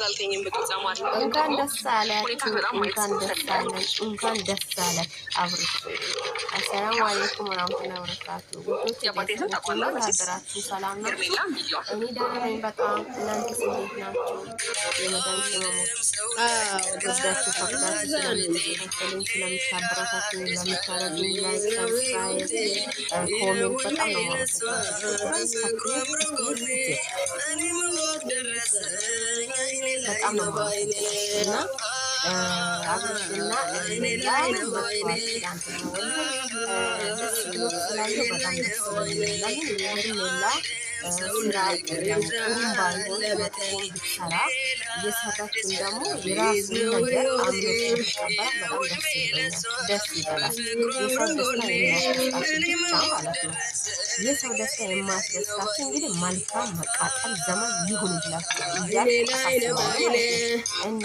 አላልከኝም? በግልጽ አማርኛ እንኳን ደስ አላችሁ፣ እንኳን ደስ አለን፣ እንኳን ደስ አለን አብርሽ። አሰላሙ አለይኩም ወራህመቱላሂ ወበረካቱ። ውዶች አደራችሁ፣ ሰላም ናችሁ? እኔ ደህና ነኝ በጣም። እናንተስ እንዴት ናችሁ? የመዳን ቅመሞች ወዳችሁ ፈቅዳችሁ ስለምትከታተሉኝ፣ ስለምታበረታቱኝ፣ ለምታረጉኝ ላይክ፣ ሰብስክራይብ፣ ኮሜንት በጣም ነው በጣም ነው እና አብርሽና ላይ ወጥቷል። ደስ ብሎ ስላየው በጣም ደስ ብሎኛል። ሌላ ስራ ጥሩም ባይሆን መጥፎም ብትሰራ እየሰራችን ደግሞ የራሱን ነገር አምኖ ሲቀበል በጣም ደስ ይለኛል። ደስ ይበላል። የሰው ደስታ የሚያስደስታችሁ ብቻ ማለት ነው። የሰው ደስታ የማያስደስታችሁ እንግዲህ መልካም መቃጠል ዘመን ይሁንላችሁ እያልኩ እና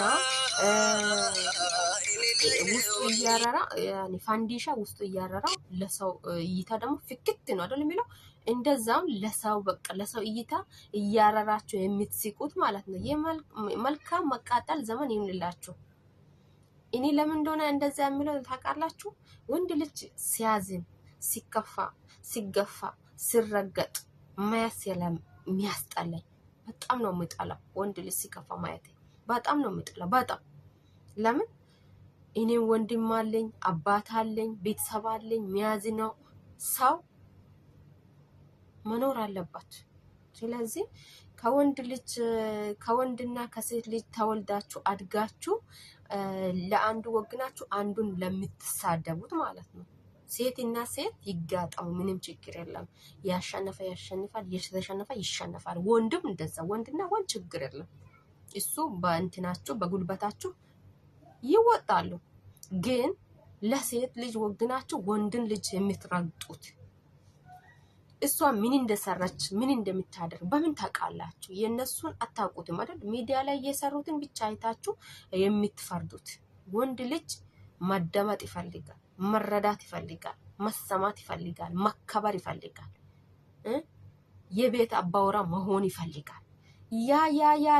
ውስጡ እያረራ ፋንዲሻ ውስጡ እያረራ ለሰው እይታ ደግሞ ፍክት ነው አይደል የሚለው። እንደዛም ለሰው በቃ ለሰው እይታ እያረራችሁ የምትስቁት ማለት ነው። መልካም መቃጠል ዘመን ይሁንላችሁ። እኔ ለምን እንደሆነ እንደዛ የሚለው ታውቃላችሁ? ወንድ ልጅ ሲያዝን፣ ሲከፋ፣ ሲገፋ፣ ሲረገጥ ማየት የሚያስጠላኝ በጣም ነው የምጠላው። ወንድ ልጅ ሲከፋ ማየት በጣም ነው የምጠላው። በጣም ለምን እኔም ወንድም አለኝ፣ አባት አለኝ፣ ቤተሰብ አለኝ። የሚያዝነው ሰው መኖር አለባት። ስለዚህ ከወንድና ከሴት ልጅ ተወልዳችሁ አድጋችሁ ለአንዱ ወግናችሁ አንዱን ለምትሳደቡት ማለት ነው። ሴትና ሴት ይጋጠሙ፣ ምንም ችግር የለም። ያሸነፈ ያሸንፋል፣ የተሸነፈ ይሸነፋል። ወንድም እንደዛ፣ ወንድና ወንድ ችግር የለም። እሱ በእንትናችሁ በጉልበታችሁ ይወጣሉ። ግን ለሴት ልጅ ወግናችሁ ወንድን ልጅ የምትረግጡት እሷ ምን እንደሰራች ምን እንደምታደርግ በምን ታውቃላችሁ? የነሱን አታውቁትም አይደል? ሚዲያ ላይ እየሰሩትን ብቻ አይታችሁ የምትፈርዱት። ወንድ ልጅ መደመጥ ይፈልጋል፣ መረዳት ይፈልጋል፣ መሰማት ይፈልጋል፣ መከበር ይፈልጋል፣ የቤት አባወራ መሆን ይፈልጋል። ያ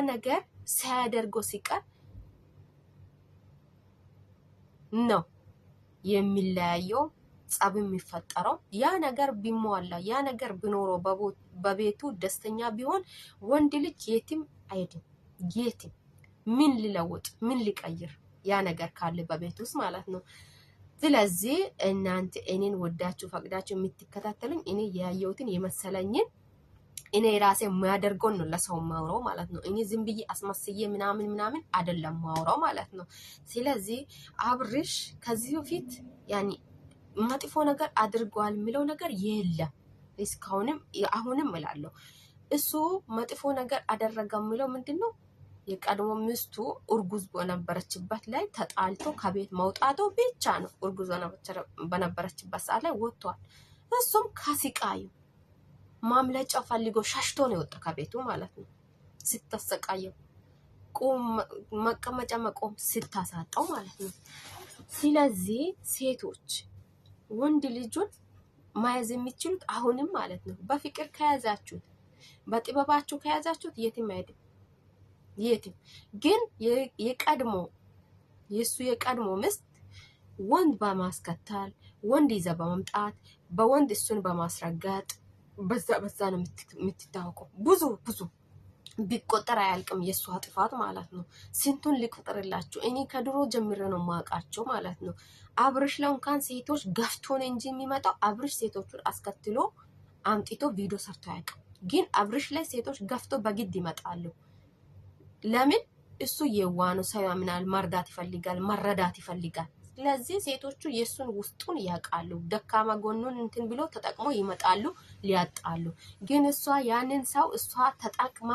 ነገር ሳያደርገው ሲቀር ነው የሚለያየው፣ ጸብ የሚፈጠረው። ያ ነገር ቢሟላ ያ ነገር ቢኖረው በቤቱ ደስተኛ ቢሆን ወንድ ልጅ የትም አይሄድም። የትም ምን ሊለውጥ ምን ሊቀይር ያ ነገር ካለ በቤት ውስጥ ማለት ነው። ስለዚህ እናንተ እኔን ወዳችሁ ፈቅዳችሁ የምትከታተሉኝ እኔ ያየሁትን የመሰለኝን እኔ ራሴ የሚያደርገውን ነው ለሰው ማውራው ማለት ነው። እኔ ዝም ብዬ አስመስዬ ምናምን አይደለም ማውራው ማለት ነው። ስለዚህ አብርሽ ከዚህ በፊት ያኒ መጥፎ ነገር አድርጓል የሚለው ነገር የለም እስካሁንም። አሁንም እላለሁ እሱ መጥፎ ነገር አደረገ የሚለው ምንድነው? የቀድሞ ሚስቱ እርጉዝ በነበረችበት ላይ ተጣልቶ ከቤት መውጣቱ ብቻ ነው። እርጉዝ በነበረችበት ሰዓት ላይ ወጥቷል። እሱም ከስቃዩ ማምለጫ ፈልጎ ሻሽቶ ነው የወጣ ከቤቱ ማለት ነው። ስተሰቃየው መቀመጫ መቆም ስታሳጣው ማለት ነው። ስለዚህ ሴቶች ወንድ ልጁን ማያዝ የሚችሉት አሁንም ማለት ነው በፍቅር ከያዛችሁት፣ በጥበባችሁ ከያዛችሁት የትም አይሄድም። የትም ግን የሱ የቀድሞ ምስት ወንድ በማስከተል ወንድ ይዘ በመምጣት በወንድ እሱን በማስረጋጥ በዛ ነው የምትታወቀው። ብዙ ቢቆጠር አያልቅም የእሷ ጥፋት ማለት ነው። ስንቱን ልቁጥርላችሁ? እኔ ከድሮ ጀምሬ ነው ማውቃቸው ማለት ነው። አብርሽ ላይ እንኳን ሴቶች ገፍቶ ነው እንጂ የሚመጣው አብርሽ ሴቶቹን አስከትሎ አምጥቶ ቪዲዮ ሰርቶ አያውቅም። ግን አብርሽ ላይ ሴቶች ገፍቶ በግድ ይመጣሉ። ለምን? እሱ የዋህ ነው፣ ሰው ያምናል፣ መርዳት ይፈልጋል፣ መረዳት ይፈልጋል። ስለዚህ ሴቶቹ የሱን ውስጡን ያውቃሉ። ደካማ ጎኑን እንትን ብሎ ተጠቅሞ ይመጣሉ፣ ሊያጣሉ። ግን እሷ ያንን ሰው እሷ ተጠቅማ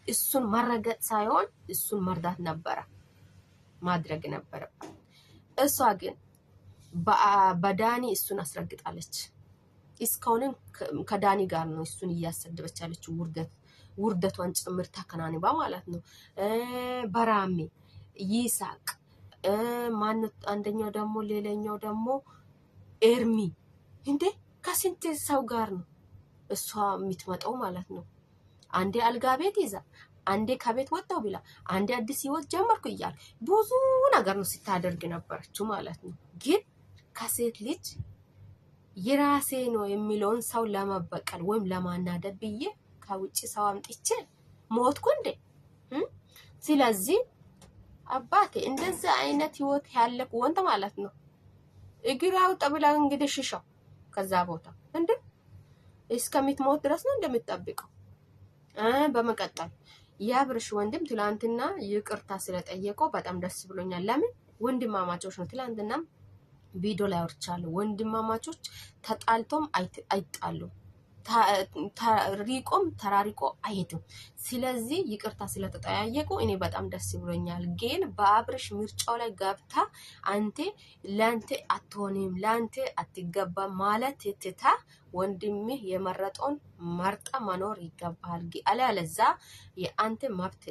እሱን መረገጥ ሳይሆን እሱን መርዳት ነበረ ማድረግ ነበረባት። እሷ ግን በዳኒ እሱን አስረግጣለች። እስካሁንም ከዳኒ ጋር ነው እሱን እያሰደበች ያለችው። ውርደቷን ጭምር ተከናንባ ማለት ነው። በራሜ ይሳቅ ማንት አንደኛው ደግሞ ሌላኛው ደግሞ ኤርሚ እንዴ ከስንት ሰው ጋር ነው እሷ የምትመጣው ማለት ነው። አንዴ አልጋ ቤት ይዛ፣ አንዴ ከቤት ወጣው ብላ አንዴ አዲስ ህይወት ጀመርኩ እያል ብዙ ነገር ነው ስታደርግ ነበረችው ማለት ነው። ግን ከሴት ልጅ የራሴ ነው የሚለውን ሰው ለመበቀል ወይም ለማናደድ ብዬ ከውጭ ሰው አምጥቼ ሞትኩ እንዴ? ስለዚህ አባቴ እንደዛ አይነት ህይወት ያለክ ወንድ ማለት ነው እግራው ጠብላ እንግዲህ ሽሻው ከዛ ቦታ እንዴ እስከምትሞት ድረስ ነው እንደምትጠብቀው። በመቀጠል የአብርሽ ወንድም ትላንትና ይቅርታ ስለጠየቀው በጣም ደስ ብሎኛል። ለምን ወንድማማቾች ነው። ትላንትና ቪዲዮ ላይ አውርቻለሁ። ወንድማማቾች ተጣልቶም አይጣሉም፣ ሪቆም ተራሪቆ አይሄድም። ስለዚህ ይቅርታ ስለተጠያየቁ እኔ በጣም ደስ ብሎኛል። ግን በአብርሽ ምርጫው ላይ ገብታ አንተ ለአንተ አትሆንም ለአንተ አትገባ ማለት ትታ ወንድምህ የመረጠውን መርጣ መኖር ይገባል። አለዛ የአንተ መብት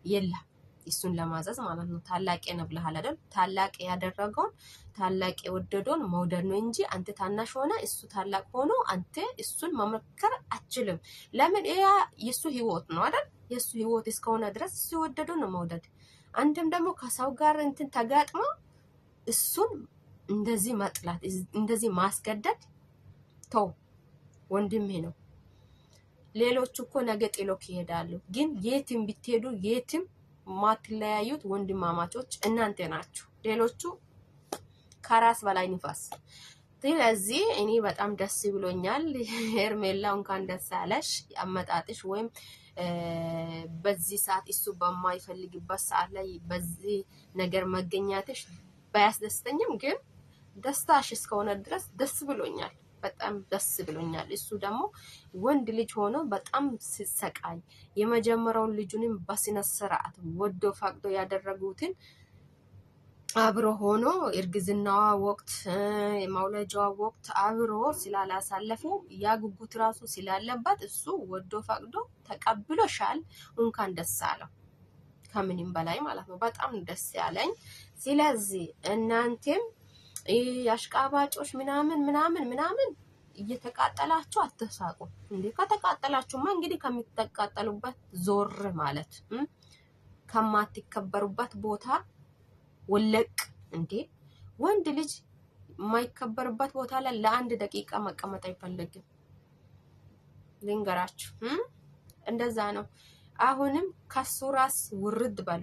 የለም እሱን ለማዘዝ ማለት ነው። ታላቅ ነው ብለሃል አይደል? ታላቅ ያደረገውን ታላቅ የወደደውን መውደድ ነው እንጂ አንተ ታናሽ ሆነ እሱ ታላቅ ሆኖ አንተ እሱን መመከር አትችልም። ለምን? ያ የሱ ህይወት ነው አይደል? የሱ ህይወት እስከሆነ ድረስ እሱ የወደደው ነው መውደድ። አንተም ደግሞ ከሰው ጋር እንትን ተጋጥሞ እሱን እንደዚህ መጥላት እንደዚህ ማስገደድ ተው። ወንድምህ ነው። ሌሎቹ እኮ ነገ ጥሎክ ይሄዳሉ። ግን የትም ብትሄዱ የትም ማትለያዩት ወንድማማቾች እናንተ ናችሁ። ሌሎቹ ከራስ በላይ ንፋስ። ስለዚህ እኔ በጣም ደስ ብሎኛል። ሄርሜላ እንኳን ደስ አለሽ። አመጣጥሽ ወይም በዚህ ሰዓት እሱ በማይፈልግበት ሰዓት ላይ በዚህ ነገር መገኘትሽ ባያስደስተኝም ግን ደስታሽ እስከሆነ ድረስ ደስ ብሎኛል። በጣም ደስ ብሎኛል። እሱ ደግሞ ወንድ ልጅ ሆኖ በጣም ሲሰቃይ የመጀመሪያውን ልጁንም በስነ ስርዓት ወዶ ፈቅዶ ያደረጉትን አብሮ ሆኖ እርግዝናዋ ወቅት የመውለጃዋ ወቅት አብሮ ስላላሳለፉ ያ ጉጉት ራሱ ስላለበት እሱ ወዶ ፈቅዶ ተቀብሎሻል። እንኳን ደስ አለው። ከምንም በላይ ማለት ነው በጣም ደስ ያለኝ። ስለዚህ እናንተም ያሽቃባጮች ምናምን እየተቃጠላችሁ አትሳቁ እንዴ። ከተቃጠላችሁማ እንግዲህ ከሚተቃጠሉበት ዞር ማለት ከማትከበሩበት ቦታ ወለቅ እንዴ። ወንድ ልጅ የማይከበርበት ቦታ ላይ ለአንድ ደቂቃ መቀመጥ አይፈልግም። ልንገራችሁ እንደዛ ነው። አሁንም ከሱ ራስ ውርድ በሉ።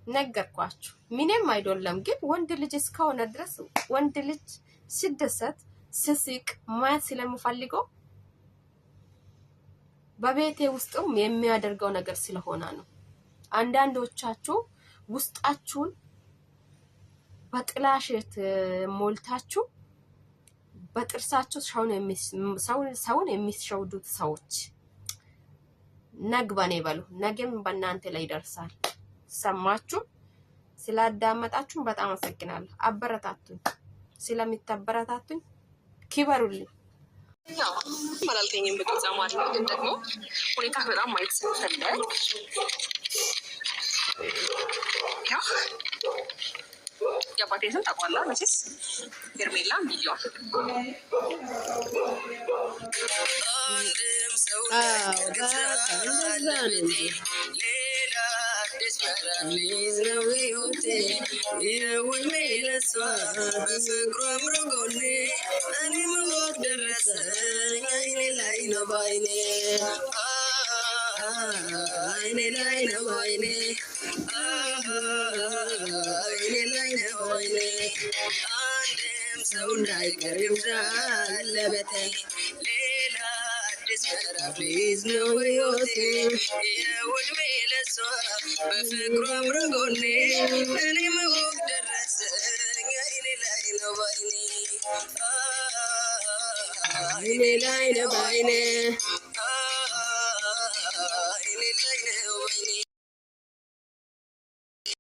ነገርኳችሁ። ምንም አይደለም። ግን ወንድ ልጅ እስከሆነ ድረስ ወንድ ልጅ ሲደሰት ስስቅ ማየት ስለምፈልገው በቤቴ ውስጥም የሚያደርገው ነገር ስለሆነ ነው። አንዳንዶቻችሁ ውስጣችሁን በጥላሸት ሞልታችሁ በጥርሳችሁ ሰውን የሚሸውዱት ሰዎች ነግበኔ በሉ። ነገም በእናንተ ላይ ይደርሳል። ሰማችሁ? ስላዳመጣችሁ በጣም አመሰግናለሁ። አበረታቱኝ። ስለምታበረታቱኝ ክበሩልኝ። ያው ማላልከኝም በግልጽ ማለት ነው። ግን ደግሞ ሁኔታ በጣም ማየት ስለፈለግ ያው የአባቴ ስም ታውቀዋለህ መቼስ ሄርሜላ ሚሊዮን ሰው እንዳይቀርም ዛለበተ ሌላ አዲስ ምዕራፍ ሊይዝ ነው ሕይወቴ የውድሜ ለሷ በፍቅሯ አምረጎኔ እኔ መወቅ ደረሰኝ አይኔ ላይ ነው ባይኔ አይኔ ላይ ነው ባይኔ